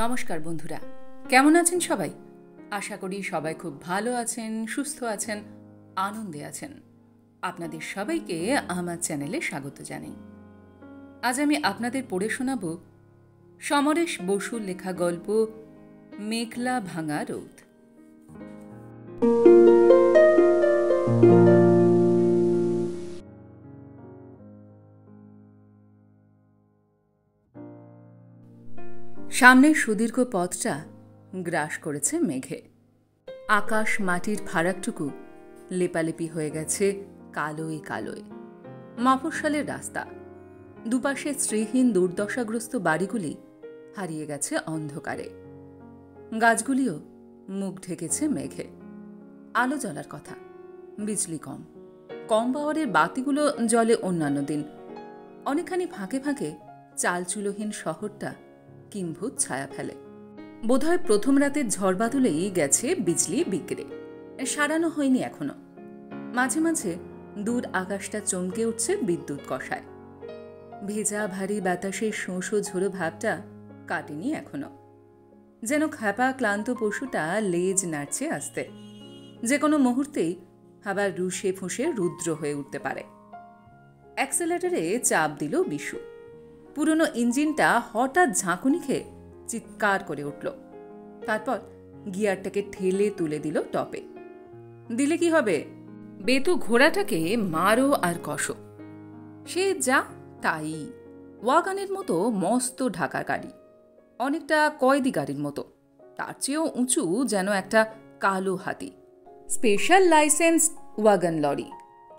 নমস্কার বন্ধুরা, কেমন আছেন সবাই? আশা করি সবাই খুব ভালো আছেন, সুস্থ আছেন, আনন্দে আছেন। আপনাদের সবাইকে আমার চ্যানেলে স্বাগত জানাই। আজ আমি আপনাদের পড়ে শোনাব সমরেশ বসুর লেখা গল্প মেঘলা ভাঙা রোদ। সামনের সুদীর্ঘ পথটা গ্রাস করেছে মেঘে। আকাশ মাটির ফারাকটুকু লেপালেপি হয়ে গেছে কালোয় কালোয়। মফস্বলের রাস্তা, দুপাশে স্ত্রীহীন দুর্দশাগ্রস্ত বাড়িগুলি হারিয়ে গেছে অন্ধকারে। গাছগুলিও মুখ ঢেকেছে মেঘে। আলো জ্বলার কথা, বিজলি কম পাওয়ারের বাতিগুলো জ্বলে অন্যান্য দিন। অনেকখানি ফাঁকে ফাঁকে চালচুলোহীন শহরটা কিম্ভূত ছায়া ফেলে। বোধহয় প্রথম রাতের ঝড় বাদলেই গেছে বিজলি বিগড়ে, সারানো হয়নি এখনো। মাঝে মাঝে দূর আকাশটা চমকে উঠছে বিদ্যুৎ কষায়। ভেজা ভারী বাতাসের শোঁশো ঝোড়ো ভাবটা কাটেনি এখনো। যেন খ্যাপা ক্লান্ত পশুটা লেজ নাড়ছে আসতে, যে কোনো মুহূর্তেই আবার রুষে ফুঁসে রুদ্র হয়ে উঠতে পারে। অ্যাক্সেলারেটরে চাপ দিল বিশু। পুরনো ইঞ্জিনটা হঠাৎ ঝাঁকুনি খেয়ে চিৎকার করে উঠল। তারপর গিয়ারটাকে ঠেলে তুলে দিল টপে। দিলে কি হবে? বেতু ঘোড়াটাকে মারো আর কষো। সে যা তাই। ওয়াগানের মতো মস্ত ঢাকা গাড়ি, অনেকটা কয়েদি গাড়ির মতো, তার চেয়েও উঁচু যেন একটা কালো হাতি। Special licence wagon lorry.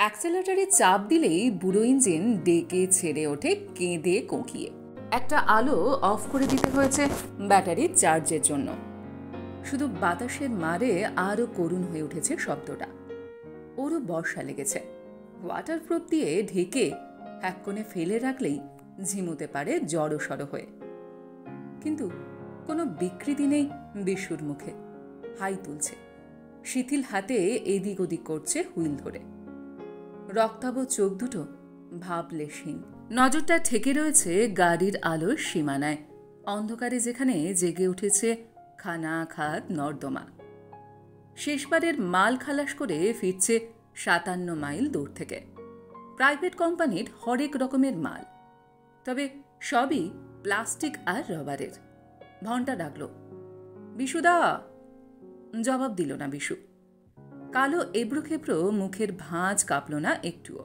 অ্যাক্সেলেটারে চাপ দিলেই বুড়ো ইঞ্জিন ডেকে ছেড়ে ওঠে কেঁদে কোঁকিয়ে। একটা আলো অফ করে দিতে হয়েছে ব্যাটারির চার্জের জন্য। শুধু বাতাসের মারে আরও করুণ হয়ে উঠেছে শব্দটা। ওরও বর্ষা লেগেছে। ওয়াটারপ্রুফ দিয়ে ঢেকে এক কোণে ফেলে রাখলেই ঝিমুতে পারে জড়সড় হয়ে। কিন্তু কোনো বিকৃতি নেই বিশুর মুখে। হাই তুলছে, শিথিল হাতে এদিক ওদিক করছে হুইল ধরে। রক্তাভ চোখ দুটো ভাবলেশহীন। নজরটা ঠেকে রয়েছে গাড়ির আলোর সীমানায়, অন্ধকারে যেখানে জেগে উঠেছে খানা খাদ নর্দমা। শেষবারের মাল খালাস করে ফিরছে ৫৭ মাইল দূর থেকে। প্রাইভেট কোম্পানির হরেক রকমের মাল, তবে সবই প্লাস্টিক আর রবারের। ঘণ্টা ডাকল, বিশুদা। জবাব দিল না বিশু। কালো এবড়ো খেবড়ো মুখের ভাঁজ কাঁপল না একটুও।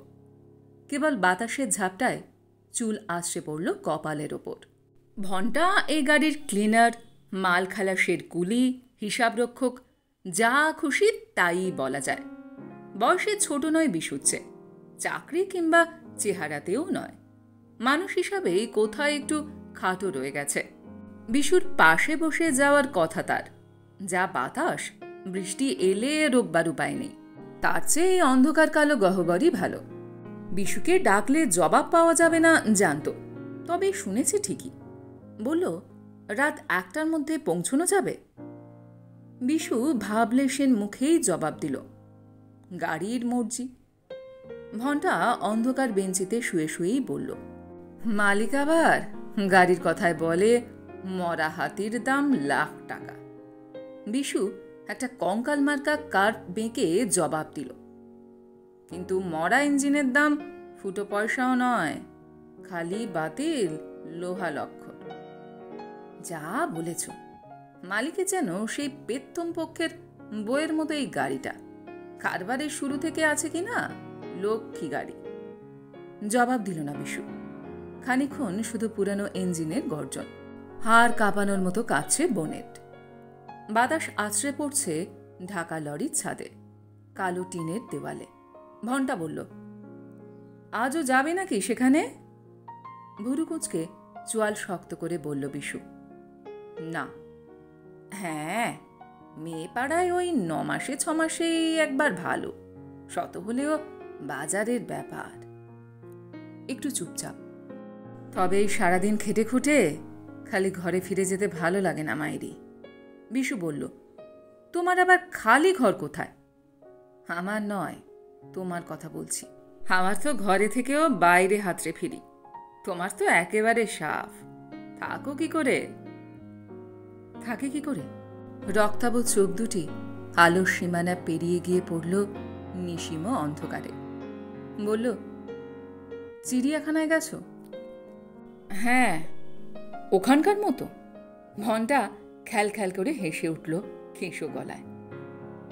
কেবল বাতাসের ঝাপটায় চুল আশ্রে পড়ল কপালের ওপর। ঘণ্টা এই গাড়ির ক্লিনার, মাল খালাসের কুলি, হিসাবরক্ষক, যা খুশি তাই বলা যায়। বয়সে ছোট নয় বিশুচ্ছে, চাকরি কিংবা চেহারাতেও নয়। মানুষ হিসাবে কোথায় একটু খাটো রয়ে গেছে। বিশুর পাশে বসে যাওয়ার কথা তার। যা বাতাস, বৃষ্টি এলে রোগবার উপায় নেই। তার চেয়ে অন্ধকার কালো গহ্বরই ভালো। বিশুকে ডাকলে জবাব পাওয়া যাবে না জানত, তবে শুনেছে ঠিকই। বলল, রাত ১টার মধ্যে পৌঁছানো যাবে। বিশু ভাবলেশহীন মুখেই জবাব দিল, গাড়ির মর্জি। ঘণ্টা অন্ধকার বেঞ্চিতে শুয়ে শুয়েই বলল, মালিক আবার গাড়ির কথায় বলে মরা হাতির দাম লাখ টাকা। বিশু একটা কঙ্কাল মার্কা কার্ভ বেঁকে জবাব দিল, কিন্তু মরা ইঞ্জিনের দাম ফুটো পয়সাও নয়, খালি বাতিল লোহা লক্ষর। যা বলেছ, মালিকের যেন সেই পেত্তম পক্ষের বইয়ের মতো এই গাড়িটা। কারবারের শুরু থেকে আছে কিনা লক্ষ্মী গাড়ি। জবাব দিল না বিশু। খানিক্ষণ শুধু পুরানো ইঞ্জিনের গর্জন। হাড় কাঁপানোর মতো কাঁপছে বোনেট। বাতাস আছড়ে পড়ছে ঢাকা লরির ছাদে, কালো টিনের দেওয়ালে। ঘণ্টা বলল, আজও যাবে নাকি সেখানে? ভুরু কুঁচকে চোয়াল শক্ত করে বলল বিশু, না। হ্যাঁ, মেয়ে পাড়ায় ওই ৯ মাসে ৬ মাসেই একবার ভালো, শত হলেও বাজারের ব্যাপার। একটু চুপচাপ। তবে সারাদিন খেটে খুঁটে খালি ঘরে ফিরে যেতে ভালো লাগে না মায়েরই। বিশু বলল, তোমার আবার খালি ঘর কোথায়? আমার নয়, তোমার কথা বলছি। আমার তো ঘরে থেকেও বাইরে হাতড়ে ফিরি, তোমার তো একেবারে সাফ। থাকো কি করে? থাকে কি করে? রক্তাভ চোখ দুটি আলোর সীমানা পেরিয়ে গিয়ে পড়ল নিশিম অন্ধকারে। বলল, চিড়িয়াখানায় গেছো? হ্যাঁ, ওখানকার মতো? ঘন্টা খ্যাল খ্যাল করে হেসে উঠল খেঁসো গলায়।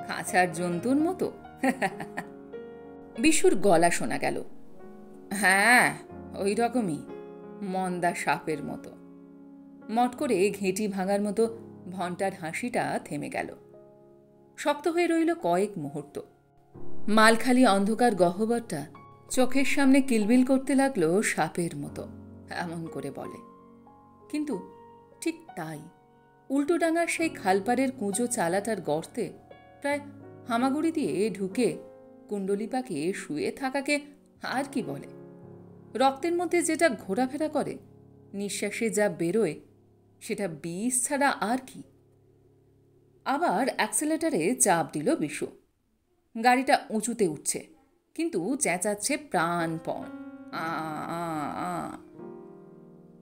খাঁচার জন্তুর মতো? বিশুর গলা শোনা গেল। হ্যাঁ, ওই রকমই, মন্দা সাপের মতো। মট করে ঘেঁটি ভাঙার মতো ঘণ্টার হাসিটা থেমে গেল। শক্ত হয়ে রইল কয়েক মুহূর্ত। মালখালি অন্ধকার গহ্বরটা চোখের সামনে কিলবিল করতে লাগলো সাপের মতো, এমন করে বলে। কিন্তু ঠিক তাই, উল্টোডাঙার সেই খালপাড়ের কুঁজো চালাটার গর্তে প্রায় হামাগুড়ি দিয়ে ঢুকে কুণ্ডলি পাকে শুয়ে থাকাকে আর কি বলে? রক্তের মধ্যে যেটা ঘোরাফেরা করে, নিঃশ্বাসে যা বেরোয়, সেটা বিষ ছাড়া আর কি? আবার অ্যাক্সেলেটারে চাপ দিল বিশু। গাড়িটা উঁচুতে উঠছে, কিন্তু চেঁচাচ্ছে প্রাণপণ, আ আ আ।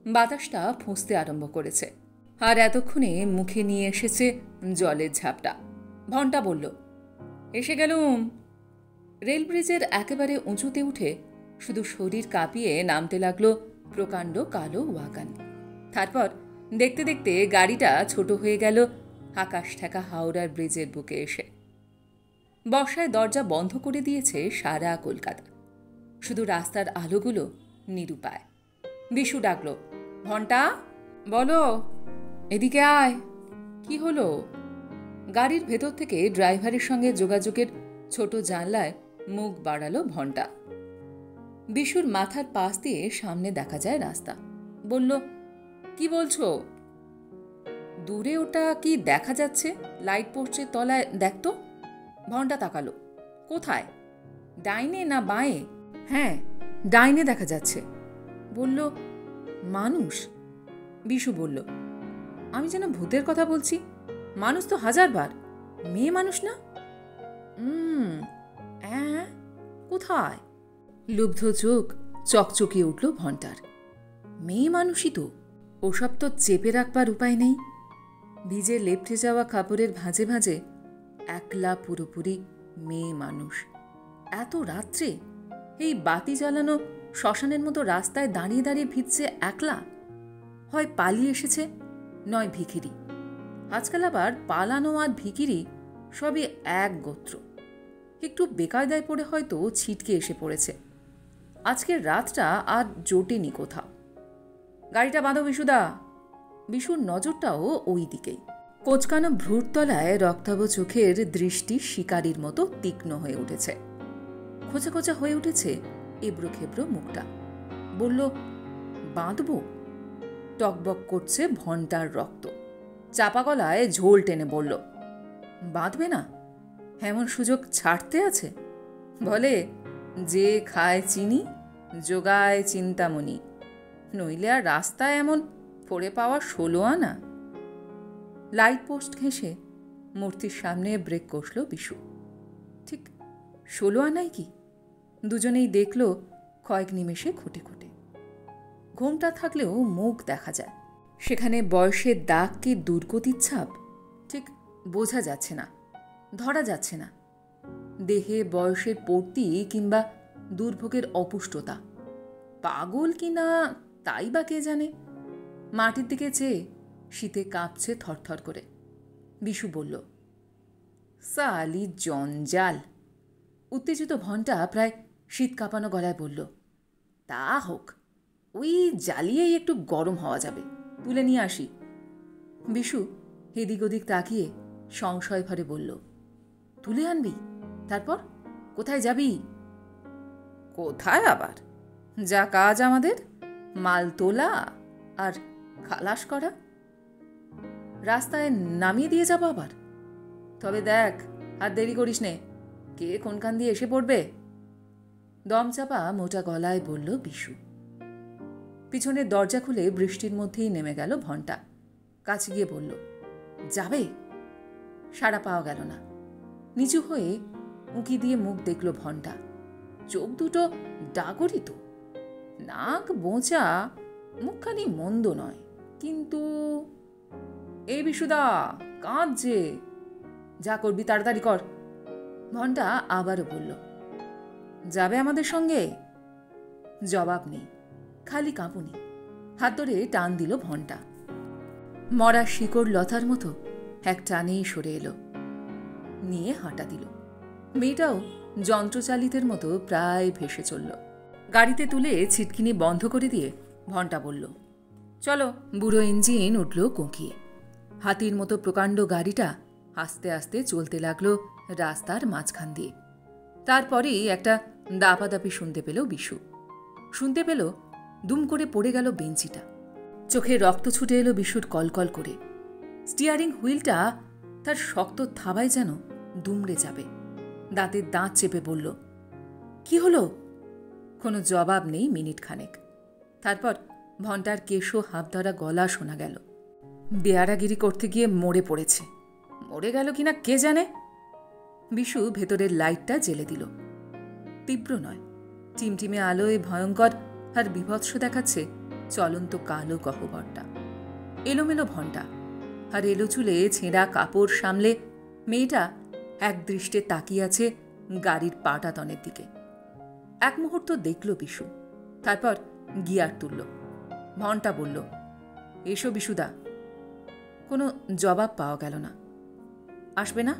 বাতাসটা ফুঁসতে আরম্ভ করেছে, আর এতক্ষণে মুখে নিয়ে এসেছে জলের ঝাপটা। ঘণ্টা বলল, এসে গেলুম। রেল ব্রিজের একেবারে উঁচুতে উঠে শুধু শরীর কাঁপিয়ে নামতে লাগলো প্রকাণ্ড কালো ওয়াগন। তারপর দেখতে দেখতে গাড়িটা ছোট হয়ে গেল আকাশ ঠেকা হাওড়ার ব্রিজের বুকে এসে। বর্ষায় দরজা বন্ধ করে দিয়েছে সারা কলকাতা। শুধু রাস্তার আলোগুলো নিরুপায়। বিশু ডাকল, ঘণ্টা, বলো, এদিকে আয়। কি হলো? গাড়ির ভেতর থেকে ড্রাইভারের সঙ্গে যোগাযোগের ছোট জানলায় মুখ বাড়ালো ঘণ্টা। বিশুর মাথার পাশ দিয়ে সামনে দেখা যায় রাস্তা। বলল, কি বলছো? দূরে ওটা কি দেখা যাচ্ছে? লাইট পোস্টের তলায় দেখতো। ঘণ্টা তাকালো। কোথায়? ডাইনে না বাঁয়ে? হ্যাঁ, ডাইনে দেখা যাচ্ছে। বলল, মানুষ। বিশু বলল, আমি যেন ভূতের কথা বলছি। মানুষ তো হাজারবার, মেয়ে মানুষ না? কোথায়? লুব্ধ চোখ চকচকিয়ে উঠল ঘণ্টার। মেয়ে মানুষই তো। ওসব তো চেপে রাখবার উপায় নেই। ভিজে লেপটে যাওয়া কাপড়ের ভাঁজে ভাঁজে একলা পুরোপুরি মেয়ে মানুষ। এত রাত্রে এই বাতি জ্বালানো শ্মশানের মতো রাস্তায় দাঁড়িয়ে দাঁড়িয়ে ভিজছে একলা। হয় পালিয়ে এসেছে, নয় ভিখিরি। আজকাল আবার পালানো আর ভিখিরি সবই এক গোত্র। একটু বেকায়দায় পড়ে হয়তো ছিটকে এসে পড়েছে। আজকের রাতটা আর জোটেনি কোথাও। গাড়িটা বাঁধো বিশুদা। বিশুর নজরটাও ওই দিকেই। কোচকানো ভ্রুর তলায় রক্তাভ চোখের দৃষ্টি শিকারির মতো তীক্ষ্ণ হয়ে উঠেছে। খোঁচা খোঁচা হয়ে উঠেছে এবড়ো খেবড়ো মুখটা। বলল, বাঁধব? টকবক করছে ঘণ্টার রক্ত। চাপা গলায় ঝোল টেনে বলল, বাঁধবে না? এমন সুযোগ ছাড়তে আছে? বলে, যে খায় চিনি যোগায় চিন্তামণি, নইলে আর রাস্তায় এমন পড়ে পাওয়া 16 আনা। লাইট পোস্ট ঘেঁষে মূর্তির সামনে ব্রেক কষল বিশু। ঠিক 16 আনাই কি? দুজনেই দেখল কয়েক নিমেষে খুঁটে খুঁটে। ঘোমটা থাকলেও মুখ দেখা যায়। সেখানে বয়সের দাগ কি দুর্গতির ছাপ? ঠিক বোঝা যাচ্ছে না, ধরা যাচ্ছে না। দেহে বয়সের পড়তি কিংবা দুর্ভোগের অপুষ্টতা, পাগল কিনা তাই বা কে জানে। মাটির দিকে চেয়ে শীতে কাঁপছে থরথর করে। বিশু বলল, সালি জঞ্জাল। উত্তেজিত ঘণ্টা প্রায় শীত কাঁপানো গলায় বলল, তা হোক, ওই জ্বালিয়েই একটু গরম হওয়া যাবে, তুলে নিয়ে আসি। বিশু এদিক ওদিক তাকিয়ে সংশয় ভরে বলল, তুলে আনবি? তারপর কোথায় যাবি? কোথায় আবার? যা কাজ আমাদের, মাল তোলা আর খালাস করা। রাস্তায় নামিয়ে দিয়ে যাব আবার? তবে দেখ, আর দেরি করিস নে, কে কোনখান দিয়ে এসে পড়বে। দমচাপা মোটা গলায় বলল বিশু। পিছনের দরজা খুলে বৃষ্টির মধ্যেই নেমে গেল ঘণ্টা। কাছে গিয়ে বলল, যাবে? সাড়া পাওয়া গেল না। নিচু হয়ে উঁকি দিয়ে মুখ দেখল ঘণ্টা। চোখ দুটো ডাগরিত, নাক বোঁচা, মুখখানি মন্দ নয়, কিন্তু এই বিশুদা, কাঁদছে, যা করবি তাড়াতাড়ি কর। ঘণ্টা আবারও বলল, যাবে আমাদের সঙ্গে? জবাব নেই, খালি কাঁপুনি। হাত ধরে টান দিল ঘণ্টা। মরা শিকড় লতার মতো এক টানেই সরে এলো, নিয়ে হাঁটা দিল। মেয়েটাও যন্ত্রচালিতের মতো প্রায় ভেসে চলল। গাড়িতে তুলে ছিটকিনি বন্ধ করে দিয়ে ঘণ্টা বলল, চলো। বুড়ো ইঞ্জিন উঠল কোঁকিয়ে। হাতির মতো প্রকাণ্ড গাড়িটা আস্তে আস্তে চলতে লাগলো রাস্তার মাঝখান দিয়ে। তারপরেই একটা দাপাদাপি শুনতে পেল বিশু। শুনতে পেল দুম করে পড়ে গেল বেঞ্চিটা। চোখে রক্ত ছুটে এলো বিশুর কলকল করে। স্টিয়ারিং হুইলটা তার শক্ত থাবায় যেন দুমড়ে যাবে। দাঁতের দাঁত চেপে বলল, কি হলো? কোনো জবাব নেই মিনিট খানেক। তারপর ঘণ্টার কেশো হাফধরা গলা শোনা গেল, বেয়ারাগিরি করতে গিয়ে মরে পড়েছে। মরে গেল কিনা কে জানে। বিশু ভেতরের লাইটটা জ্বেলে দিল। তীব্র নয়, টিমটিমে আলোয় ভয়ঙ্কর আর বিভৎস দেখাচ্ছে চলন্ত কালো গহ্বরটা। এলোমেলো ঘণ্টা আর এলো চুলে ছেঁড়া কাপড় সামলে মেয়েটা এক দৃষ্টে তাকিয়ে আছে গাড়ির পাটাতনের দিকে। এক মুহূর্ত দেখল বিশু, তারপর গিয়ার তুলল। ঘণ্টা বলল, এসো বিশুদা। কোনো জবাব পাওয়া গেল না। আসবে না?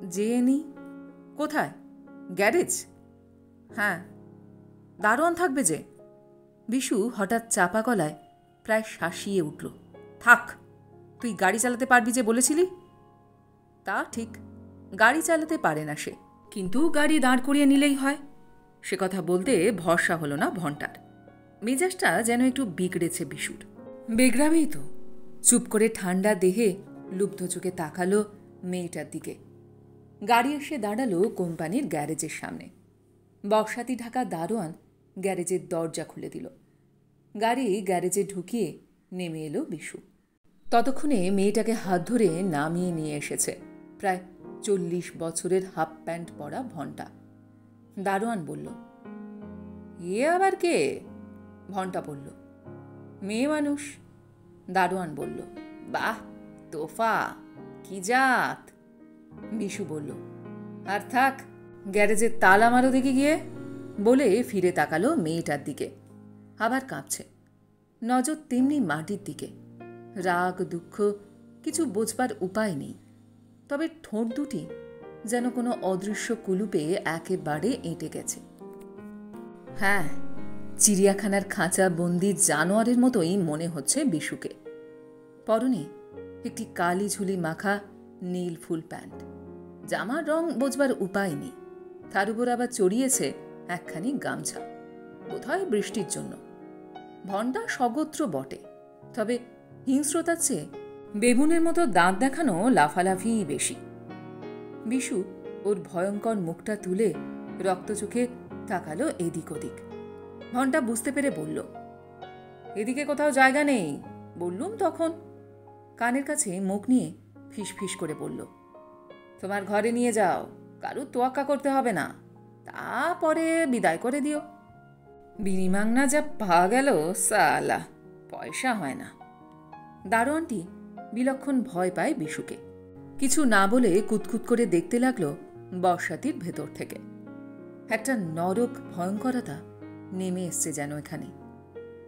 যেয়ে নি। কোথায়? গ্যারেজ? হ্যাঁ। দারোয়ান থাকবে যে। বিশু হঠাৎ চাপা গলায় প্রায় শাসিয়ে উঠল, থাক, তুই গাড়ি চালাতে পারবি যে বলেছিলি। তা ঠিক, গাড়ি চালাতে পারে না সে, কিন্তু গাড়ি দাঁড় করিয়ে নিলেই হয়। সে কথা বলতে ভরসা হলো না ঘণ্টার। মেজাজটা যেন একটু বিগড়েছে বিশুর। বেগড়াবেই তো। চুপ করে ঠান্ডা দেহে লুব্ধ চোখে তাকালো মেয়েটার দিকে। গাড়ি এসে দাঁড়ালো কোম্পানির গ্যারেজের সামনে। বক্সাতি ঢাকা দারোয়ান গ্যারেজের দরজা খুলে দিল। গাড়ি গ্যারেজে ঢুকিয়ে নেমে এলো বিশু। ততক্ষণে মেয়েটাকে হাত ধরে নামিয়ে নিয়ে এসেছে প্রায় 40 বছরের হাফ প্যান্ট পরা ঘণ্টা। দারোয়ান বলল, এ আবার কে? ঘণ্টা বলল, মেয়ে মানুষ। দারোয়ান বলল, বাহ, তোফা, কি জাত? বিশু বলল, আর থাক, গ্যারেজের তালা মারো দেখি গিয়ে। বলে ফিরে তাকালো মেয়েটার দিকে। আবার কাঁপছে, নজর তেমনি মাটির দিকে। রাগ দুঃখ কিছু বোঝবার উপায় নেই, তবে ঠোঁট দুটি যেন কোনো অদৃশ্য কুলুপে একেবারে এঁটে গেছে। হ্যাঁ, চিড়িয়াখানার খাঁচা বন্দি জানোয়ারের মতোই মনে হচ্ছে বিশুকে। পরনে একটি কালি ঝুলি মাখা নীল ফুল প্যান্ট। জামার রং বোঝবার উপায় নেই। তার উপর আবার চড়িয়েছে একখানি গামছা, বোধহয় বৃষ্টির জন্য। ঘণ্টা সগোত্র বটে, তবে হিংস্রতার চেয়ে বেবুনের মতো দাঁত দেখানো লাফালাফিই বেশি। বিশু ওর ভয়ঙ্কর মুখটা তুলে রক্ত চোখে তাকালো এদিক ওদিক। ঘণ্টা বুঝতে পেরে বলল, এদিকে কোথাও জায়গা নেই বললুম তখন। কানের কাছে মুখ নিয়ে ফিসফিস করে বলল, তোমার ঘরে নিয়ে যাও, কারুর তোয়াক্কা করতে হবে না, তারপরে বিদায় করে দিও। বিনিমাংনা যা পা গেল সালা, পয়সা হয় না। দারোয়ানটি বিলক্ষণ ভয় পায় বিশুকে। কিছু না বলে কুতকুত করে দেখতে লাগলো বর্ষাতির ভেতর থেকে। একটা নরক ভয়ঙ্করতা নেমে এসছে যেন এখানে।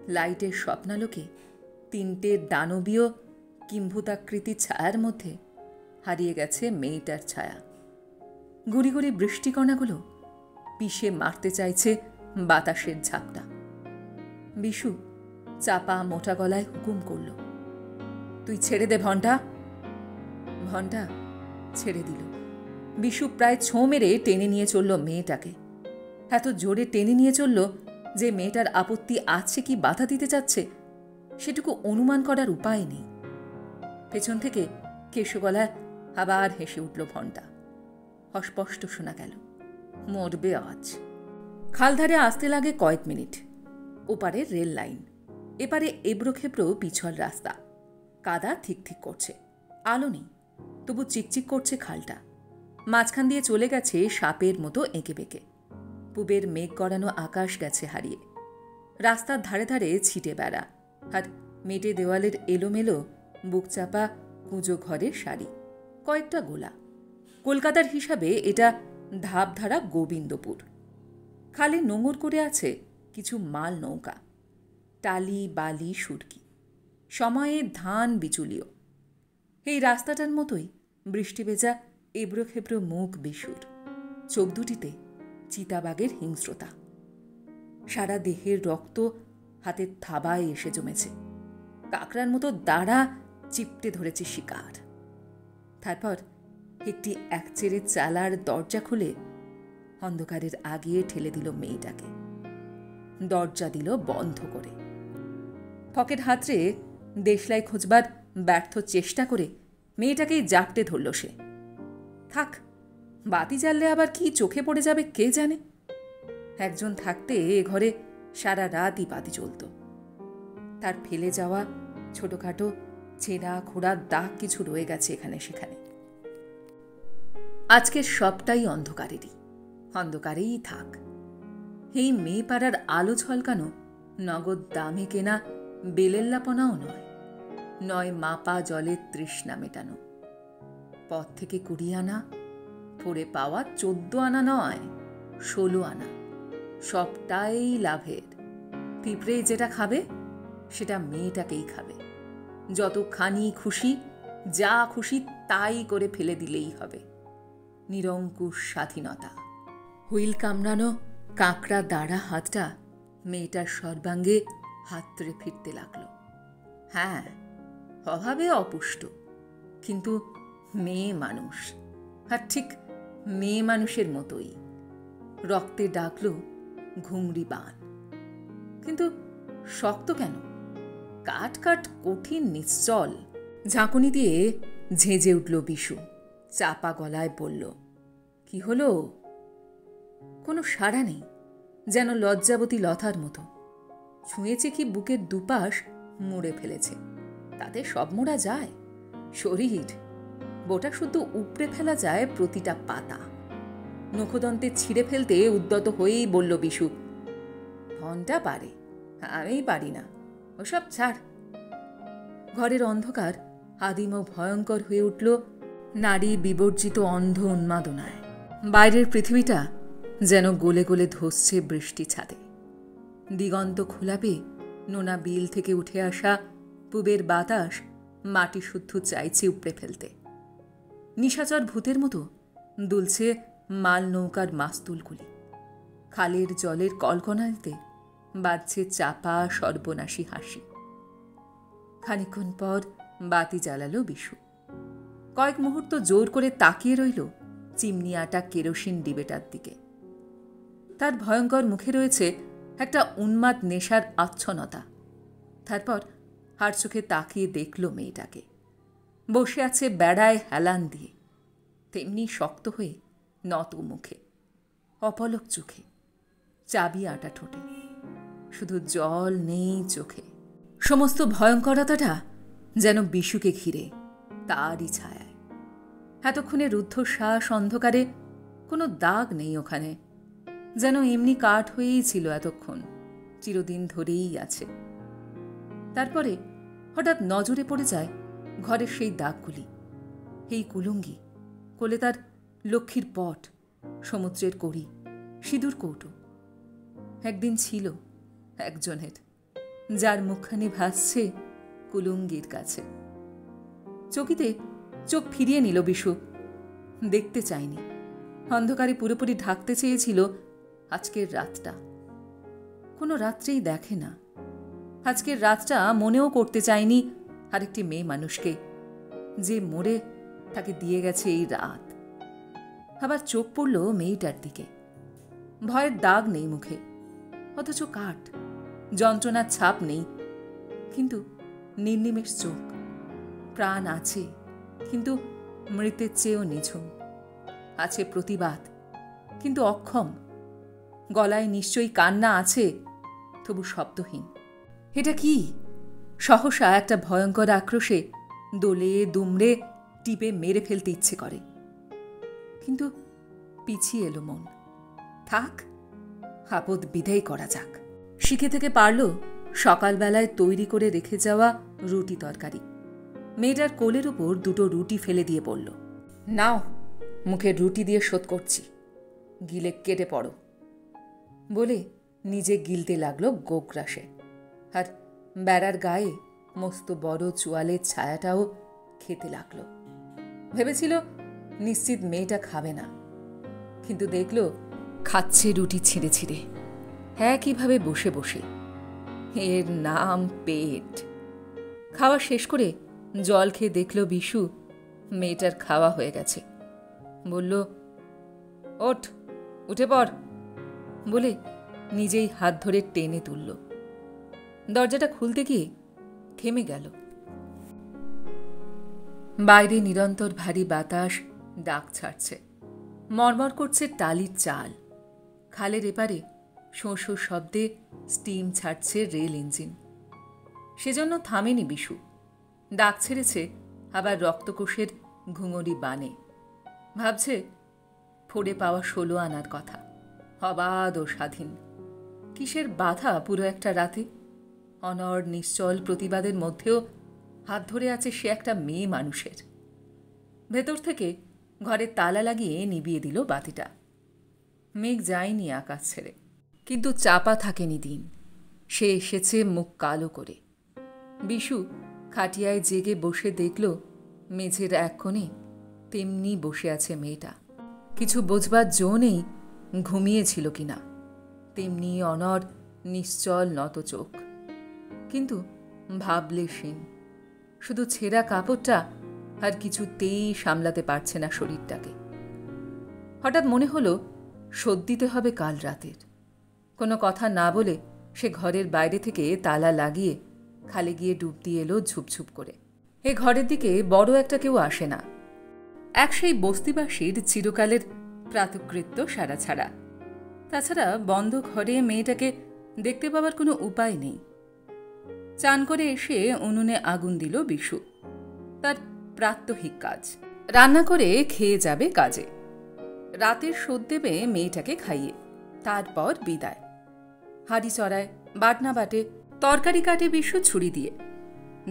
লাইটের স্বপ্নালোকে তিনটে দানবীয় কিম্ভূতাকৃতি ছায়ার মধ্যে হারিয়ে গেছে মেয়েটার ছায়া। গুড়ি গুড়ি বৃষ্টিকণাগুলো পিষে মারতে চাইছে বাতাসের ঝাপটা। বিশু চাপা মোটা গলায় হুকুম করল, তুই ছেড়ে দে ঘণ্টা। ঘণ্টা ছেড়ে দিল। বিশু প্রায় ছোঁ মেরে টেনে নিয়ে চলল মেয়েটাকে। এত জোরে টেনে নিয়ে চলল যে মেয়েটার আপত্তি আছে কি বাধা দিতে চাচ্ছে সেটুকু অনুমান করার উপায় নেই। পেছন থেকে কেশগলায় আবার হেসে উঠল ঘণ্টা। অস্পষ্ট শোনা গেল, মরবে আজ। খালধারে আসতে লাগে কয়েক মিনিট। ওপারে রেল লাইন, এপারে এবড়ো খেবড়ো পিছল রাস্তা। কাদা ঠিক ঠিক করছে, আলো নেই, তবু চিকচিক করছে খালটা। মাঝখান দিয়ে চলে গেছে সাপের মতো এঁকে বেঁকে। পূবের মেঘ গড়ানো আকাশ গেছে হারিয়ে। রাস্তার ধারে ধারে ছিটে বেড়া আর মেটে দেওয়ালের এলোমেলো বুকচাপা কুঁজো ঘরের শাড়ি, কয়েকটা গোলা। কলকাতার হিসাবে এটা ধাপধারা গোবিন্দপুর। খালে নোঙর করে আছে কিছু মাল নৌকা, টালি বালি সুরকি, সময়ে ধান বিচুলিও। এই রাস্তাটার মতোই বৃষ্টি ভেজা এবড়ো খেবড়ো মুখ বিশুর, চোখ দুটিতে চিতাবাঘের হিংস্রতা। সারা দেহের রক্ত হাতের থাবায় এসে জমেছে, কাকড়ার মতো দাঁড়া চিপটে ধরেছে শিকার। তারপর একটি একচেরে চালার দরজা খুলে অন্ধকারের আগিয়ে ঠেলে দিল মেয়েটাকে। দরজা দিল বন্ধ করে। পকেট হাতড়ে দেশলাই খোঁজবার ব্যর্থ চেষ্টা করে মেয়েটাকেই জাপটে ধরল সে। থাক, বাতি জ্বাললে আবার কি চোখে পড়ে যাবে কে জানে। একজন থাকতে এ ঘরে সারা রাতই বাতি জ্বলত। তার ফেলে যাওয়া ছোটখাটো ছেঁড়া খোড়ার দাগ কিছু রয়ে গেছে এখানে সেখানে। আজকের সবটাই অন্ধকারেরই, অন্ধকারেই থাক। এই মেয়ে পাড়ার আলো ঝলকানো নগদ দামে কেনা বেলেল্লাপনাও নয়, নয় মাপা জলের তৃষ্ণা মেটানো। পথ থেকে 20 আনা, পড়ে পাওয়া 14 আনা নয়, 16 আনা। সবটাই লাভের। পিঁপড়ে যেটা খাবে সেটা মেয়েটাকেই খাবে। যতখানি খুশি, যা খুশি তাই করে ফেলে দিলেই হবে। নিরঙ্কুশ স্বাধীনতা। হুইল কামড়ানো কাঁকড়া দাঁড়া হাতটা মেয়েটার সর্বাঙ্গে হাতড়ে ফিরতে লাগল। হ্যাঁ, অভাবে অপুষ্ট, কিন্তু মেয়ে মানুষ, আর ঠিক মেয়ে মানুষের মতোই। রক্তে ডাকল ঘুংড়ি বান। কিন্তু শক্ত কেন? কাট কাট কঠিন নিশ্চল। ঝাঁকুনি দিয়ে ঝেঁজে উঠল বিশু, চাপা গলায় বলল, কি হলো? কোনো সাড়া নেই, যেন লজ্জাবতী লতার মতো। ছুঁয়েছে কি বুকের দুপাশ মুড়ে ফেলেছে। তাতে সব মোড়া যায়? শরীর বোটা শুধু উপড়ে ফেলা যায় প্রতিটা পাতা। নখদন্তে ছিঁড়ে ফেলতে উদ্যত হয়েই বলল বিশু, ঘন্টা পারে, আমি পারি না, ওসব ছাড়। ঘরের অন্ধকার আদিম ও ভয়ঙ্কর হয়ে উঠল নারী বিবর্জিত অন্ধ উন্মাদনায়। বাইরের পৃথিবীটা যেন গলে গলে ধসছে বৃষ্টি ছাদে। দিগন্ত খোলা পেয়ে নোনা বিল থেকে উঠে আসা পুবের বাতাস মাটি শুদ্ধ চাইছে উপড়ে ফেলতে। নিশাচর ভূতের মতো দুলছে মাল নৌকার মাস্তুলগুলি। খালের জলের কলকনালিতে বাজছে চাপা সর্বনাশী হাসি। খানিকক্ষণ পর বাতি জ্বালালো বিশু। কয়েক মুহূর্ত জোর করে তাকিয়ে রইল চিমনি আটা কেরোসিন ডিবেটার দিকে। তার ভয়ঙ্কর মুখে রয়েছে একটা উন্মাদ নেশার আচ্ছন্নতা। তারপর হার চোখে তাকিয়ে দেখল মেয়েটাকে। বসে আছে বেড়ায় হেলান দিয়ে, তেমনি শক্ত হয়ে নত মুখে, অপলক চোখে, চাবি আটা ঠোঁটে, শুধু জল নেই চোখে। সমস্ত ভয়ঙ্করতাটা যেন বিশুকে ঘিরে, তারই ছায়ায়। এতক্ষণে রুদ্ধশ্বাস অন্ধকারে কোনো দাগ নেই ওখানে, যেন এমনি কাঠ হয়েই ছিল এতক্ষণ, চিরদিন ধরেই আছে। তারপরে হঠাৎ নজরে পড়ে যায় ঘরের সেই দাগগুলি। এই কুলুঙ্গি, কোলে তার লক্ষ্মীর পট, সমুদ্রের কড়ি, সিঁদুর কৌটো। একদিন ছিল একজনের, যার মুখখানি ভাসছে কুলুঙ্গির কাছে। চকিতে চোখ ফিরিয়ে নিল বিশু। দেখতে চায়নি, অন্ধকারে পুরোপুরি ঢাকতে চেয়েছিল আজকের রাতটা। কোনো রাত্রেই দেখে না। আজকের রাতটা মনেও করতে চায়নি আরেকটি মেয়ে মানুষকে, যে মরে তাকে দিয়ে গেছে এই রাত। আবার চোখ পড়ল মেয়েটার দিকে। ভয়ের দাগ নেই মুখে, অথচ কাঠ, যন্ত্রণার ছাপ নেই, কিন্তু নির্নিমেষ চোখ। প্রাণ আছে, কিন্তু মৃতের চেয়েও নিঝুম। আছে প্রতিবাদ, কিন্তু অক্ষম। গলায় নিশ্চয়ই কান্না আছে, তবু শব্দহীন। এটা কি? সহসা একটা ভয়ঙ্কর আক্রোশে দোলে দুমড়ে টিপে মেরে ফেলতে ইচ্ছে করে, কিন্তু পিছিয়ে এলো মন। থাক, আপদ বিদায় করা যাক। শিখে থেকে পারল সকালবেলায় তৈরি করে রেখে যাওয়া রুটি তরকারি। মেয়েটার কোলের উপর দুটো রুটি ফেলে দিয়ে বলল, নাও, মুখে রুটি দিয়ে শোধ করছি, গিলে কেটে পড়ো। বলে নিজে গিলতে লাগলো গোগ্রাসে, আর বেড়ার গায়ে মস্ত বড় চোয়ালের ছায়াটাও খেতে লাগলো। ভেবেছিল নিশ্চিত মেয়েটা খাবে না, কিন্তু দেখল খাচ্ছে রুটি ছিঁড়ে ছিঁড়ে, একইভাবে বসে বসে। এর নাম পেট। খাওয়া শেষ করে জল খেয়ে দেখল বিশু মেয়েটার খাওয়া হয়ে গেছে। বলল, ওঠ, উঠে পড়, বলে নিজেই হাত ধরে টেনে তুলল। দরজাটা খুলতে গিয়ে থেমে গেল। বাইরে নিরন্তর ভারী বাতাস ডাক ছাড়ছে, মরমর করছে টালির চাল। খালের এপারে শোঁ শোঁ শব্দে স্টিম ছাড়ছে রেল ইঞ্জিন। সেজন্য থামেনি বিশু, ডাক ছেড়েছে আবার রক্তকোষের ঘুঙরি বানে। ভাবছে ফোড়ে পাওয়া 16 আনার কথা, অবাধ ও স্বাধীন। কিসের বাধা পুরো একটা রাতে? অনড় নিশ্চল প্রতিবাদের মধ্যেও হাত ধরে আছে সে একটা মেয়ে মানুষের। ভেতর থেকে ঘরে তালা লাগিয়ে নিভিয়ে দিল বাতিটা। মেঘ যায়নি আকাশ ছেড়ে, কিন্তু চাপা থাকেনি দিন। সে এসেছে মুখ কালো করে। বিশু খাটিয়ায় জেগে বসে দেখল মেঝের এক কোণে তেমনি বসে আছে মেয়েটা। কিছু বোঝবার জো নেই ঘুমিয়েছিল কিনা, তেমনি অনড় নিশ্চল নত চোখ। কিন্তু ভাবলে সিন, শুধু ছেঁড়া কাপড়টা আর কিছুতেই সামলাতে পারছে না শরীরটাকে। হঠাৎ মনে হলো শোধ দিতে হবে কাল রাতের। কোনো কথা না বলে সে ঘরের বাইরে থেকে তালা লাগিয়ে খালে গিয়ে ডুব দিয়ে এলো ঝুপঝুপ করে। এ ঘরের দিকে বড় একটা কেউ আসে না, এক সেই বস্তিবাসীর চিরকালের প্রাতকৃত্য সারা ছাড়া। তাছাড়া বন্ধ ঘরে মেয়েটাকে দেখতে পাওয়ার কোনো উপায় নেই। চান করে এসে উনুনে আগুন দিল বিশু। তার প্রাত্যহিক কাজ, রান্না করে খেয়ে যাবে কাজে। রাতের শোধ দেবে মেয়েটাকে খাইয়ে, তারপর বিদায়। হাঁড়ি চড়ায়, বাটনা বাটে, তরকারি কাটে বিশু ছুরি দিয়ে।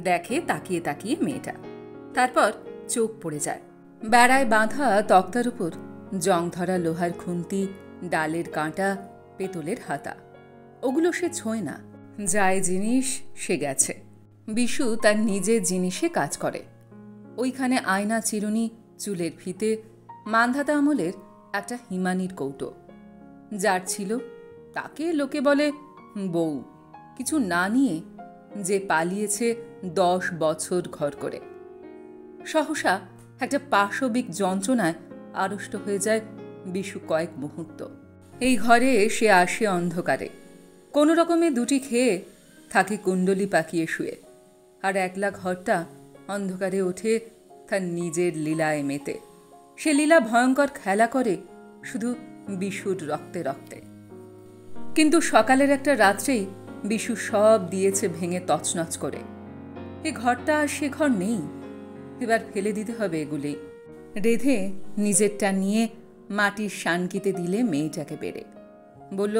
দেখে তাকিয়ে তাকিয়ে মেয়েটা, তারপর চোখ পড়ে যায় বেড়ায় বাঁধা তক্তার উপর জং ধরা লোহার খুন্তি, ডালের কাঁটা, পেতলের হাতা। ওগুলো সে ছোঁয় না, যায় জিনিস সে গেছে। বিশু তার নিজের জিনিসে কাজ করে। ওইখানে আয়না, চিরুনি, চুলের ফিতে, মান্ধাতা আমলের একটা হিমানির কৌটো। যার ছিল তাকে লোকে বলে বউ। কিছু না নিয়ে যে পালিয়েছে 10 বছর ঘর করে। সহসা একটা পাশবিক যন্ত্রণায় আড়ষ্ট হয়ে যায় বিশু কয়েক মুহূর্ত। এই ঘরে সে আসে অন্ধকারে, কোনো রকমে দুটি খেয়ে থাকে কুণ্ডলি পাকিয়ে শুয়ে, আর একলা ঘরটা অন্ধকারে ওঠে তার নিজের লীলায় মেতে। সে লীলা ভয়ঙ্কর খেলা করে শুধু বিশুর রক্তে রক্তে। কিন্তু সকালের একটা রাত্রেই বিশু সব দিয়েছে ভেঙে তছনছ করে। এ ঘরটা আর সে ঘর নেই, এবার ফেলে দিতে হবে এগুলি। রেধে নিজেরটা নিয়ে মাটির শানকিতে দিলে মেয়েটাকে বেড়ে বলল,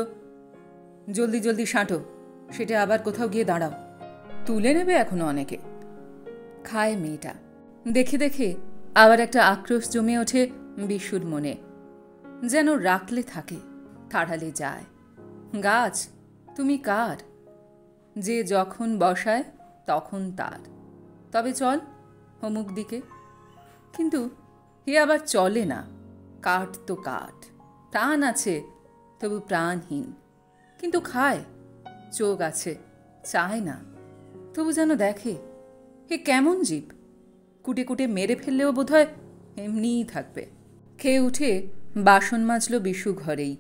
জলদি জলদি সাঁটো, সেটা আবার কোথাও গিয়ে দাঁড়াও, তুলে নেবে এখনো অনেকে। খায় মেয়েটা। দেখে দেখে আবার একটা আক্রোশ জমে ওঠে বিশুর মনে, যেন রাখলে থাকে, তাড়ালে যায়। গাছ তুমি কার? যে যখন বসায় তখন তার। তবে চল অমুক দিকে। কিন্তু এ আবার চলে না। কাঠ তো কাঠ, প্রাণ আছে তবু প্রাণহীন। কিন্তু খায়, চোখ আছে, চায় না, তবু যেন দেখে। এ কেমন জীব? কুটে কুটে মেরে ফেললেও বোধহয় এমনিই থাকবে। খেয়ে উঠে বাসন মাজল বিশু ঘরেই।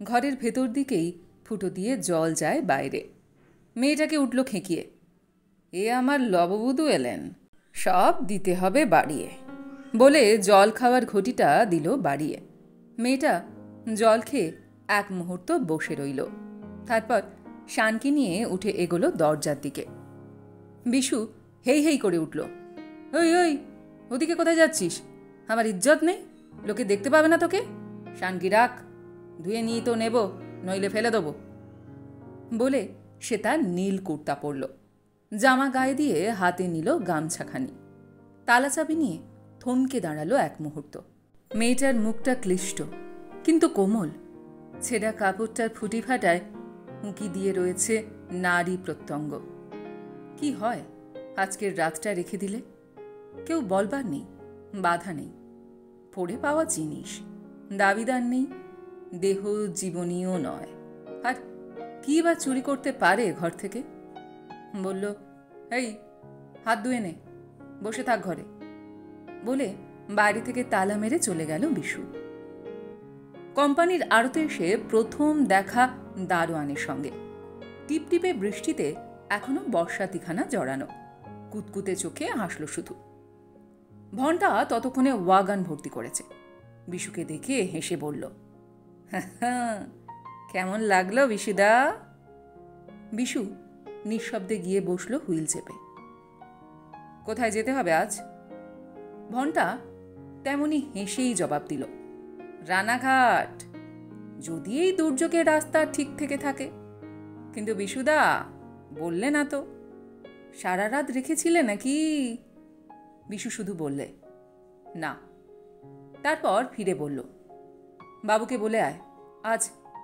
ঘরের ভেতর দিকেই ফুটো দিয়ে জল যায় বাইরে। মেয়েটাকে উঠল খেঁকিয়ে, এ আমার লববধূ এলেন, সব দিতে হবে বাড়িয়ে, বলে জল খাওয়ার ঘটিটা দিল বাড়িয়ে। মেয়েটা জল খেয়ে এক মুহূর্ত বসে রইল, তারপর শানকি নিয়ে উঠে এগোলো দরজার দিকে। বিশু হেই হেই করে উঠল, ওই ওই, ওদিকে কোথায় যাচ্ছিস? আমার ইজ্জত নেই? লোকে দেখতে পাবে না তোকে? শানকি রাখ, ধুয়ে নিয়ে তো নেব, নইলে ফেলে দেবো। বলে সে তার নীল কুর্তা পরল, জামা গায়ে দিয়ে হাতে নিল গামছাখানি। তালা চাবি নিয়ে থমকে দাঁড়ালো এক মুহূর্ত। মেয়েটার মুখটা ক্লিষ্ট কিন্তু কোমল। ছেঁড়া কাপড়টার ফুটি ফাটায় উঁকি দিয়ে রয়েছে নারী প্রত্যঙ্গ। কি হয় আজকের রাতটা রেখে দিলে? কেউ বলবার নেই, বাধা নেই। পড়ে পাওয়া জিনিস, দাবিদার নেই, দেহ জীবনীয় নয়। আর কি বা চুরি করতে পারে ঘর থেকে? বলল, এই হাত ধুয়ে নে, বসে থাক ঘরে, বলে বাড়ি থেকে তালা মেরে চলে গেল বিশু। কোম্পানির আড়তে এসে প্রথম দেখা দারোয়ানের সঙ্গে। টিপটিপে বৃষ্টিতে এখনো বর্ষাতিখানা জড়ানো। কুতকুতে চোখে হাসল শুধু। ভনটা ততক্ষণে ওয়াগান ভর্তি করেছে। বিশুকে দেখে হেসে বলল, কেমন লাগলো বিশুদা? বিশু নিঃশব্দে গিয়ে বসল হুইল চেপে। কোথায় যেতে হবে আজ? ভনটা তেমনি হেসেই জবাব দিল, রানাঘাট, যদি এই দুর্যোগের রাস্তা ঠিক থেকে থাকে। কিন্তু বিশুদা, বললে না তো, সারা রাত রেখেছিলে নাকি? বিশু শুধু বললে, না। তারপর ফিরে বলল, বাবুকে বলে আয়, আজ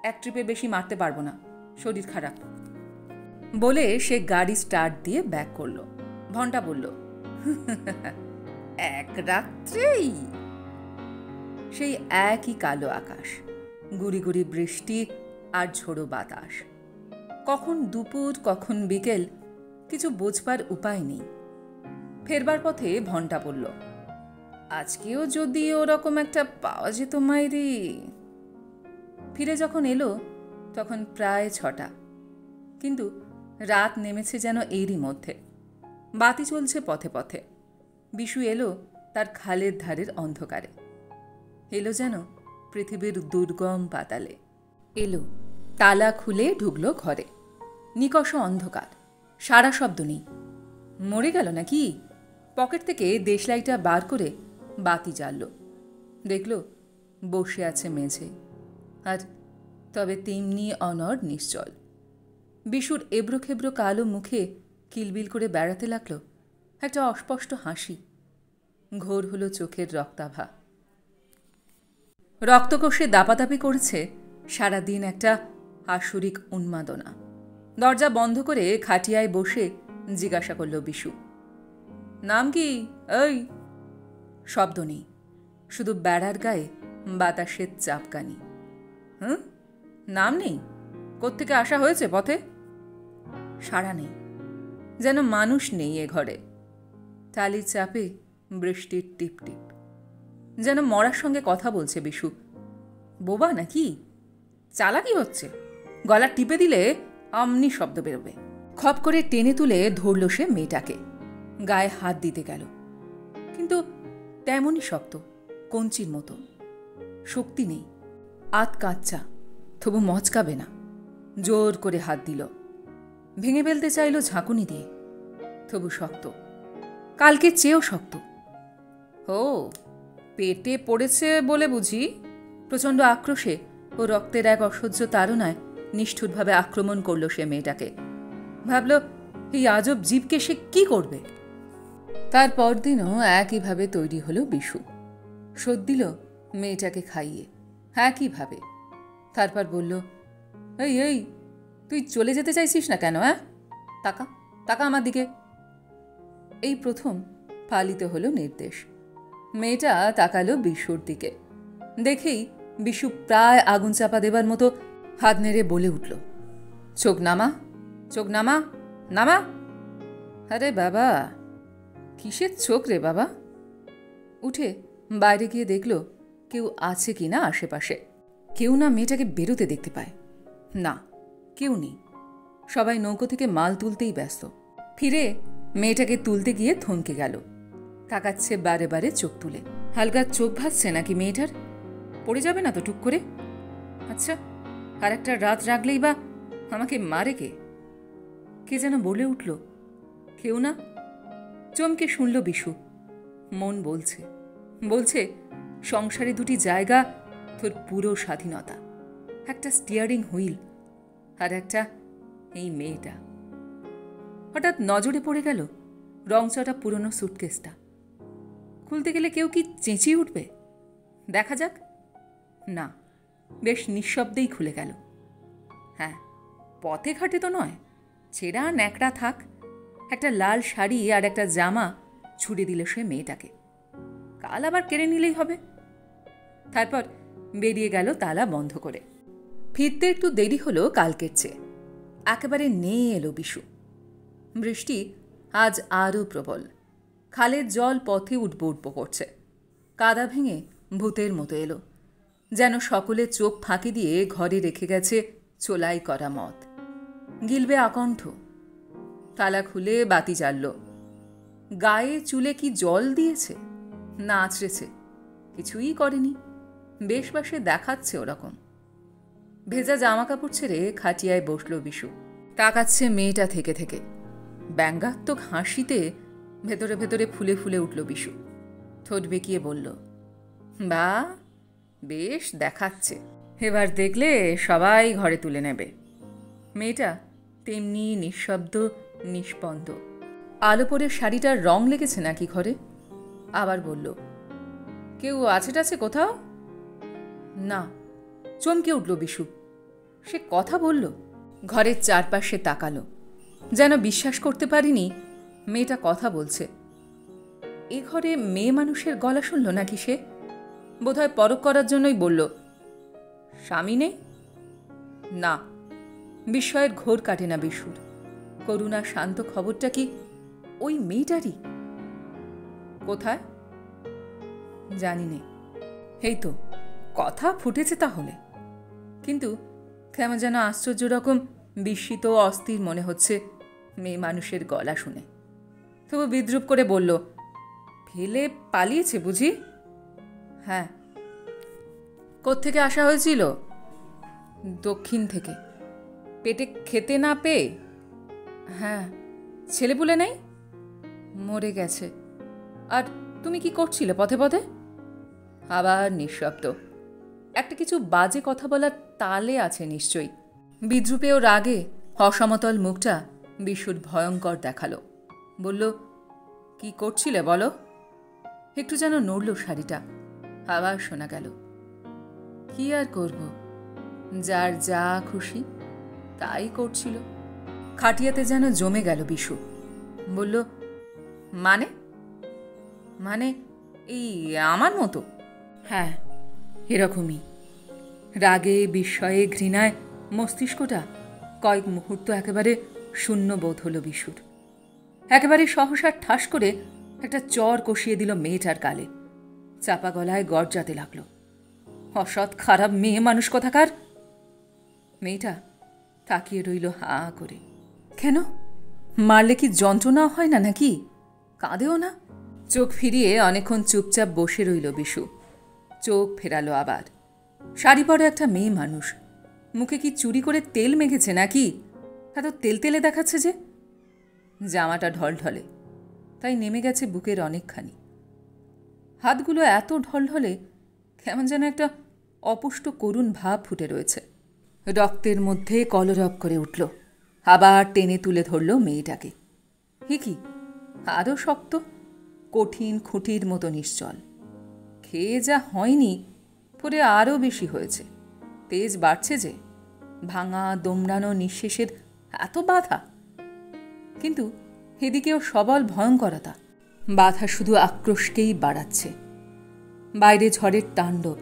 এক ট্রিপে বেশি মারতে পারবো না, শরীর খারাপ। বলে সে গাড়ি স্টার্ট দিয়ে ব্যাক করল। ভনটা বলল, এক রাত্রেই? সেই একই কালো আকাশ, গুড়ি গুড়ি বৃষ্টি আর ঝোড়ো বাতাস। কখন দুপুর কখন বিকেল কিছু বোঝবার উপায় নেই। ফেরবার পথে ভনটা বলল, আজকেও যদি ওরকম একটা পাওয়া যেত মাইরি। ফিরে যখন এলো তখন প্রায় 6টা, কিন্তু রাত নেমেছে যেন এরই মধ্যে। বাতি চলছে পথে পথে। বিশু এলো তার খালের ধারের অন্ধকারে। এলো যেন পৃথিবীর দুর্গম পাতালে। এলো, তালা খুলে ঢুকলো ঘরে। নিকষ অন্ধকার, সারা শব্দ নেই। মরে গেল নাকি? পকেট থেকে দেশলাইটা বার করে বাতি জ্বালল। দেখল বসে আছে মেঝে, আর তবে তেমনি অনড় নিশ্চল। বিশুর এবড়ো খেবড়ো কালো মুখে কিলবিল করে বেড়াতে লাগল একটা অস্পষ্ট হাসি। ঘোর হলো চোখের রক্তাভা। রক্তকোষে দাপাদাপি করেছে সারাদিন একটা আসরিক উন্মাদনা। দরজা বন্ধ করে খাটিয়ায় বসে জিজ্ঞাসা করল বিশু, নাম কি? এই। শব্দ নেই, শুধু বেড়ার গায়ে বাতাসের চাপকানি। নাম নেই? কোত্থেকে আসা হয়েছে পথে? সাড়া নেই, যেন মানুষ নেই এ ঘরে। টালির চাপে বৃষ্টির টিপ টিপ, যেন মরার সঙ্গে কথা বলছে বিশু। বোবা নাকি? চালাকি হচ্ছে। গলা টিপে দিলে আমনি শব্দ বেরোবে। খপ করে টেনে তুলে ধরল সে মেয়েটাকে। গায়ে হাত দিতে গেল, কিন্তু তেমনই শক্ত, কঞ্চির মতো। শক্তি নেই, আত কাচ্চা, তবু মচকাবে না। জোর করে হাত দিল। ভেঙে ফেলতে চাইল ঝাঁকুনি দিয়ে, তবু শক্ত, কালকের চেয়েও শক্ত। ও, পেটে পড়েছে বলে বুঝি? প্রচণ্ড আক্রোশে ও রক্তের এক অসহ্য তাড়নায় নিষ্ঠুরভাবে আক্রমণ করল সে মেয়েটাকে। ভাবল, এই আজব জীবকে সে কি করবে? তার পরদিনও একইভাবে তৈরি হলো বিশু। শোধ দিল মেয়েটাকে খাইয়ে একইভাবে। তারপর বলল, এই এই, তুই চলে যেতে চাইছিস না কেন? তাকা তাকা আমার দিকে। এই প্রথম পালিত হলো নির্দেশ। মেয়েটা তাকালো বিশুর দিকে। দেখেই বিশু প্রায় আগুন চাপা দেবার মতো হাত নেড়ে বলে উঠল, চোখ নামা, চোখ নামা, নামা। আরে বাবা, কিসের চোখ রে বাবা? উঠে বাইরে গিয়ে দেখল কেউ আছে কিনা আশেপাশে। কেউ না মেয়েটাকে বেরোতে দেখতে পায় না, কেউ নেই। সবাই নৌকো থেকে মাল তুলতেই ব্যস্ত। ফিরে মেয়েটাকে তুলতে গিয়ে থমকে গেল। তাকাচ্ছে বারে বারে চোখ তুলে। হালকা চোখ ভাসছে নাকি মেয়েটার? পড়ে যাবে না তো টুক করে? আচ্ছা, আর একটা রাত রাখলেই বা আমাকে মারে কে? কে যেন বলে উঠল, কেউ না। চমকে শুনল বিশু। মন বলছে, বলছে সংসারে দুটি জায়গা, তোর পুরো স্বাধীনতা। একটা স্টিয়ারিং হুইল, আর একটা এই মেয়েটা। হঠাৎ নজরে পড়ে গেল রংচটা পুরনো সুটকেসটা। খুলতে গেলে কেউ কি চেঁচিয়ে উঠবে? দেখা যাক। না, বেশ নিঃশব্দেই খুলে গেল। হ্যাঁ, পথে ঘাটে তো নয়, ছেঁড়া ন্যাকড়া থাক, একটা লাল শাড়ি আর একটা জামা ছুড়ে দিল সে মেয়েটাকে। কাল আবার কেড়ে নিলেই হবে। তারপর বেরিয়ে গেল তালা বন্ধ করে। ফিরতে একটু দেরি হলো কালকের চেয়ে। একেবারে নেয়ে এলো বিশু। বৃষ্টি আজ আরও প্রবল। খালের জল পথে উঠবো উঠবো করছে। কাদা ভেঙে ভূতের মতো এলো, যেন সকলে চোখ ফাঁকি দিয়ে ঘরে রেখে গেছে চোলাই করা মদ। গিলবে আকণ্ঠ। তালা খুলে বাতি জ্বালল। গায়ে চুলে কি জল দিয়েছে না আছড়েছে? কিছুই করেনি। বেশ বাসে দেখাচ্ছে ওরকম। ভেজা জামা কাপড় ছেড়ে খাটিয়ায় বসল বিশু। তাকাচ্ছে মেয়েটা থেকে থেকে। ব্যঙ্গাত্মক হাসিতে ভেতরে ভেতরে ফুলে ফুলে উঠল বিশু। ঠোঁট বেঁকিয়ে বলল, বা বেশ দেখাচ্ছে। এবার দেখলে সবাই ঘরে তুলে নেবে। মেয়েটা তেমনি নিঃশব্দ, নিষ্পন্দ। আলো পরে শাড়িটার রং লেগেছে নাকি ঘরে? আবার বলল, কেউ আছে টাছে কোথাও? না। চমকে উঠল বিশু। সে কথা বলল। ঘরের চারপাশে তাকালো, যেন বিশ্বাস করতে পারিনি মেয়েটা কথা বলছে। এ ঘরে মেয়ে মানুষের গলা শুনল নাকি সে? বোধহয় পরখ করার জন্যই বলল, স্বামী নেই? না। বিস্ময়ের ঘোর কাটে না বিশুর। করুণা শান্ত খবরটা কি ওই মেয়েটারই? কোথায় জানি নে। এই তো কথা ফুটেছে তাহলে। কিন্তু কেমন যেন আশ্চর্য রকম বিস্মিত ও অস্থির মনে হচ্ছে মেয়ে মানুষের গলা শুনে। তবু বিদ্রুপ করে বলল, ফেলে পালিয়েছে বুঝি? হ্যাঁ। কোত্থেকে আসা হয়েছিল? দক্ষিণ থেকে। পেটে খেতে না পেয়ে? হ্যাঁ। ছেলেপুলে নেই? মরে গেছে। আর তুমি কি করছিলে পথে পথে? আবার নিঃশব্দ। একটা কিছু বাজে কথা বলার তালে আছে নিশ্চয়ই। বিদ্রুপে ও রাগে অসমতল মুখটা বিশুর ভয়ঙ্কর দেখালো। বলল, কি করছিলে বলো? একটু যেন নড়ল শাড়িটা। আবার শোনা গেল, কি আর করব, যার যা খুশি তাই করছিল। খাটিয়াতে যেন জমে গেল বিশু। বলল, মানে? মানে এই আমার মতো? হ্যাঁ, এরকমই। রাগে, বিস্ময়ে, ঘৃণায় মস্তিষ্কটা কয়েক মুহূর্ত একেবারে শূন্য বোধ হল বিশুর। একেবারে সহসা ঠাস করে একটা চর কষিয়ে দিল মেয়েটার গালে। চাপা গলায় গর্জাতে লাগল, অসৎ খারাপ মেয়ে মানুষ কোথাকার! মেয়েটা তাকিয়ে রইল হাঁ করে। কেন, মারলে কি যন্ত্রণা হয় না নাকি? কাঁদেও না? চোখ ফিরিয়ে অনেকক্ষণ চুপচাপ বসে রইল বিশু। চোখ ফেরালো আবার। শাড়ি পরে একটা মেয়ে মানুষ। মুখে কি চুরি করে তেল মেখেছে নাকি? এত তেলতেলে দেখাচ্ছে যে। জামাটা ঢলঢলে, তাই নেমে গেছে বুকের অনেকখানি। হাতগুলো এত ঢলঢলে কেমন যেন একটা অপুষ্ট করুণ ভাব ফুটে রয়েছে। রক্তের মধ্যে কলরব করে উঠল। আবার টেনে তুলে ধরল মেয়েটাকে। হে কি, আরও শক্ত, কঠিন খুঁটির মতো নিশ্চল। খেয়ে যা হয়নি পরে আরও বেশি হয়েছে। তেজ বাড়ছে যে। ভাঙা দোমড়ানো নিঃশেষের এত বাধা। কিন্তু এদিকেও সবল ভয়ঙ্করতা। বাধা শুধু আক্রোশকেই বাড়াচ্ছে। বাইরে ঝড়ের তাণ্ডব।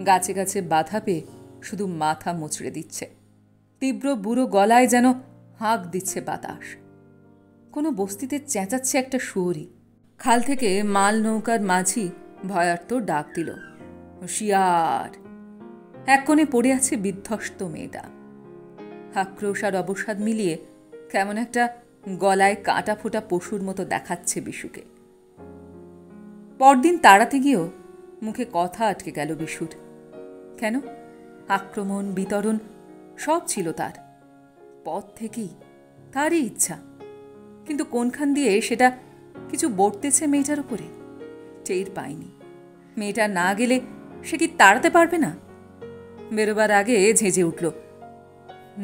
গাছে গাছে বাধা পেয়ে শুধু মাথা মুচড়ে দিচ্ছে। তীব্র বুড়ো গলায় যেন হাঁক দিচ্ছে বাতাস। কোনো বস্তিতে চেঁচাচ্ছে একটা শুয়োরি। খাল থেকে মাল নৌকার মাঝি ভয়ার্ত ডাক দিল, হুঁশিয়ার! এক কোণে পড়ে আছে বিধ্বস্ত মেয়েটা। আক্রোশ আর অবসাদ মিলিয়ে কেমন একটা গলায় কাঁটা ফোটা পশুর মতো দেখাচ্ছে বিশুকে। পরদিন তাড়াতে গিয়েও মুখে কথা আটকে গেল বিশুর। কেন? আক্রমণ, বিতরণ সব ছিল তার। পথ থেকেই তারই ইচ্ছা। কিন্তু কোনখান দিয়ে সেটা কিছু বর্তেছে মেয়েটার উপরে টের পায়নি। মেয়েটা না গেলে সে কি তাড়াতে পারবে না? বেরোবার আগে ঝেঁঝে উঠল,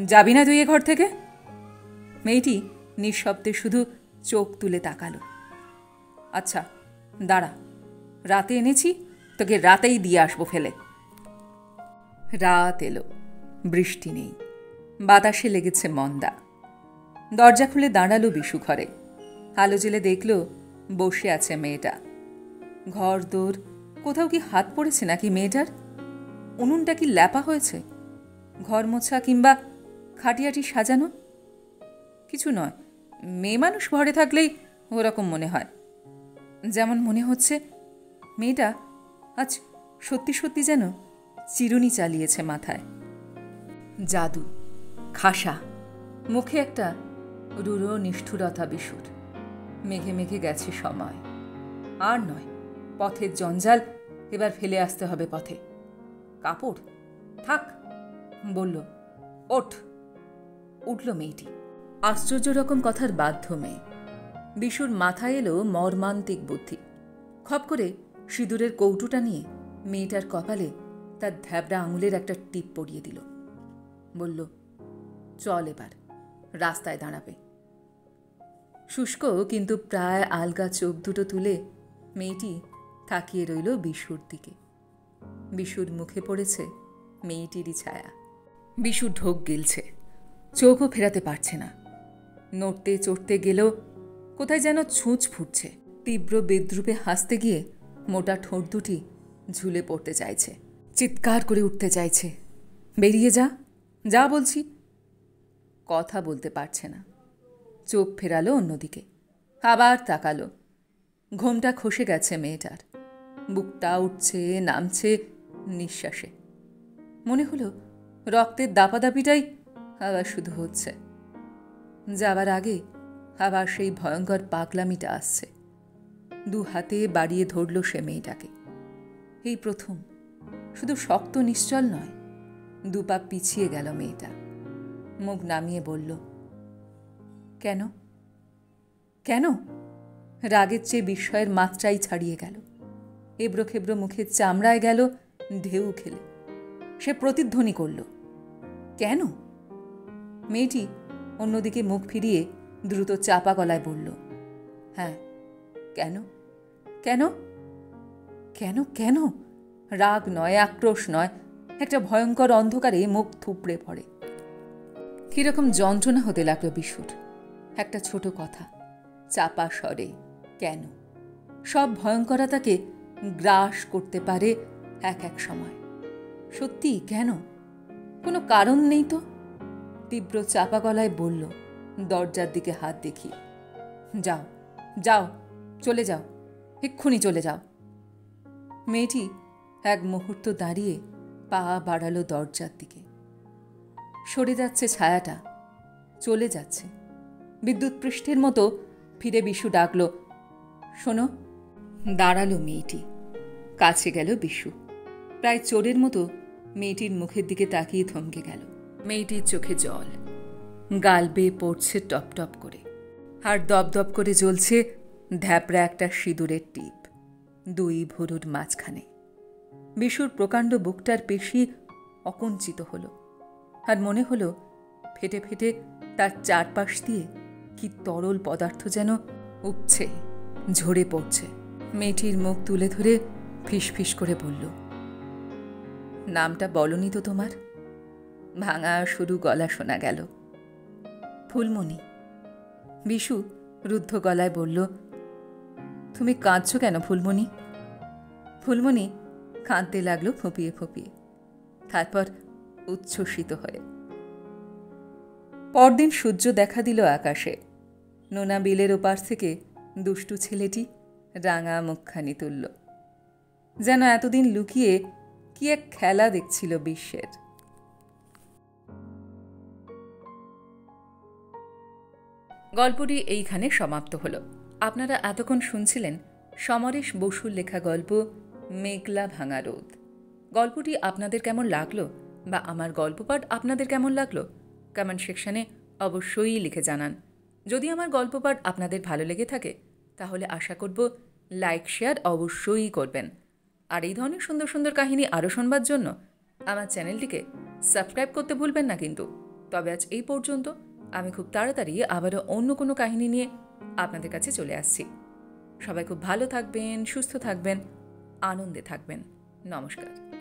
যাবি না তুই এ ঘর থেকে? মেয়েটি নিঃশব্দে শুধু চোখ তুলে তাকালো। আচ্ছা দাঁড়া, রাতে এনেছি, তোকে রাতেই দিয়ে আসবো ফেলে। রাত এলো, বৃষ্টি নেই, বাতাসে লেগেছে মন্দা। দরজা খুলে দাঁড়ালো বিশু ঘরে। আলো জেলে দেখল বসে আছে মেয়েটা। ঘর দোর কোথাও কি হাত পড়েছে নাকি মেয়েটার? উনুনটা কি ল্যাপা হয়েছে? ঘর মোছা কিংবা খাটিয়াটি সাজানো? কিছু নয়, মেয়ে মানুষ ঘরে থাকলেই ওরকম মনে হয়। যেমন মনে হচ্ছে মেয়েটা আজ সত্যি সত্যি যেন চিরুনি চালিয়েছে মাথায়। জাদু, খাসা, মুখে একটা রূঢ় নিষ্ঠুরতা বিশুর। মেঘে মেঘে গেছে সময়, আর নয়, পথের জঞ্জাল এবার ফেলে আসতে হবে পথে। কাপড় থাক, বলল। ওঠ। উঠল মেয়েটি। আশ্চর্য রকম কথার বাধ্য মেয়ে। বিশুর মাথায় এলো মর্মান্তিক বুদ্ধি। খপ করে সিঁদুরের কৌটোটা নিয়ে মেয়েটার কপালে তার ধ্যাবড়া আঙুলের একটা টিপ পরিয়ে দিল। বলল, চল এবার রাস্তায় দাঁড়াবে। শুষ্ক কিন্তু প্রায় আলগা চোখ দুটো তুলে মেয়েটি তাকিয়ে রইল বিশুর দিকে। বিশুর মুখে পড়েছে মেয়েটিরই ছায়া। বিশু ঢোক গিলছে, চোখও ফেরাতে পারছে না। নড়তে চড়তে গেলেও কোথায় যেন ছুঁচ ফুটছে। তীব্র বিদ্রুপে হাসতে গিয়ে মোটা ঠোঁট দুটি ঝুলে পড়তে চাইছে, চিৎকার করে উঠতে চাইছে, বেরিয়ে যা, যা বলছি। কথা বলতে পারছে না। চোখ ফেরালো অন্যদিকে, আবার তাকালো। ঘোমটা খসে গেছে মেয়েটার। বুকটা উঠছে নামছে নিঃশ্বাসে। মনে হলো রক্তের দাপাদাপিটাই আবার শুধু হচ্ছে। যাবার আগে আবার সেই ভয়ঙ্কর পাগলামিটা আসছে। দু হাতে বাড়িয়ে ধরল সে মেয়েটাকে। এই প্রথম, শুধু শক্ত নিশ্চল নয়, দুপা পিছিয়ে গেল মেয়েটা। মুখ নামিয়ে বলল, কেন? কেন? রাগের চেয়ে বিস্ময়ের মাত্রাই ছাড়িয়ে গেল। এবড়ো খেবড়ো মুখের চামড়ায় গেল ঢেউ খেলে। সে প্রতিধ্বনি করল, কেন? মেয়েটি অন্যদিকে মুখ ফিরিয়ে দ্রুত চাপা গলায় বলল, হ্যাঁ, কেন? কেন? কেন? কেন? রাগ নয়, আক্রোশ নয়, একটা ভয়ঙ্কর অন্ধকারে মুখ থুবড়ে পড়ে। কিরকম যন্ত্রণা হতে লাগলো বিশুর। একটা ছোট কথা, চাপা স্বরে কেন, সব ভয়ঙ্করতাকে গ্রাস করতে পারে এক এক সময়। সত্যি কেন? কোনো কারণ নেই তো। তীব্র চাপা গলায় বলল, দরজার দিকে হাত দেখিয়ে, যাও, যাও, চলে যাও, এক্ষুনি চলে যাও। মেয়েটি এক মুহূর্ত দাঁড়িয়ে পা বাড়ালো দরজার দিকে। সরে যাচ্ছে ছায়াটা, চলে যাচ্ছে। বিদ্যুৎ পৃষ্ঠের মতো ফিরে বিশু ডাকল, শোনো। দাঁড়ালো মেয়েটি, কাছে গেল বিশু। প্রায় চোরের মতো মেয়েটির মুখের দিকে তাকিয়ে থমকে গেল। মেয়েটির চোখে জল, গাল বেয়ে পড়ছে টপ টপ করে, আর দপদপ করে জ্বলছে ধ্যাপড়া একটা সিঁদুরের টিপ দুই ভরুর মাঝখানে। বিশুর প্রকাণ্ড বুকটার পেশি অকঞ্চিত হল, আর মনে হলো ফেটে ফেটে তার চারপাশ দিয়ে কি তরল পদার্থ যেন উঠছে, ঝরে পড়ছে। মেয়েটির মুখ তুলে ধরে ফিসফিস করে বলল, নামটা বলনি তো তোমার? ভাঙা সরু গলা শোনা গেল। ফুলমণি। বিশু রুদ্ধ গলায় বলল, তুমি কাঁদছ কেন ফুলমণি? ফুলমণি কাঁদতে লাগলো ফুঁপিয়ে ফুঁপিয়ে, তারপর উচ্ছ্বসিত হয়ে। পরদিন সূর্য দেখা দিল আকাশে। নোনা বিলের ওপার থেকে দুষ্টু ছেলেটি রাঙা মুখখানি তুলল, যেন এতদিন লুকিয়ে কি এক খেলা দেখছিল বিশ্বের। গল্পটি এইখানে সমাপ্ত হল। আপনারা এতক্ষণ শুনছিলেন সমরেশ বসুর লেখা গল্প মেঘলা ভাঙা রোদ। গল্পটি আপনাদের কেমন লাগলো বা আমার গল্পপাঠ আপনাদের কেমন লাগলো কমেন্ট সেকশনে অবশ্যই লিখে জানান। যদি আমার গল্পপাঠ আপনাদের ভালো লেগে থাকে তাহলে আশা করব লাইক শেয়ার অবশ্যই করবেন। আর এই ধরনের সুন্দর সুন্দর কাহিনী আরও শোনবার জন্য আমার চ্যানেলটিকে সাবস্ক্রাইব করতে ভুলবেন না কিন্তু। তবে আজ এই পর্যন্ত। আমি খুব তাড়াতাড়ি আবারও অন্য কোনো কাহিনী নিয়ে আপনাদের কাছে চলে আসছি। সবাই খুব ভালো থাকবেন, সুস্থ থাকবেন। আনন্দে থাকবেন। নমস্কার।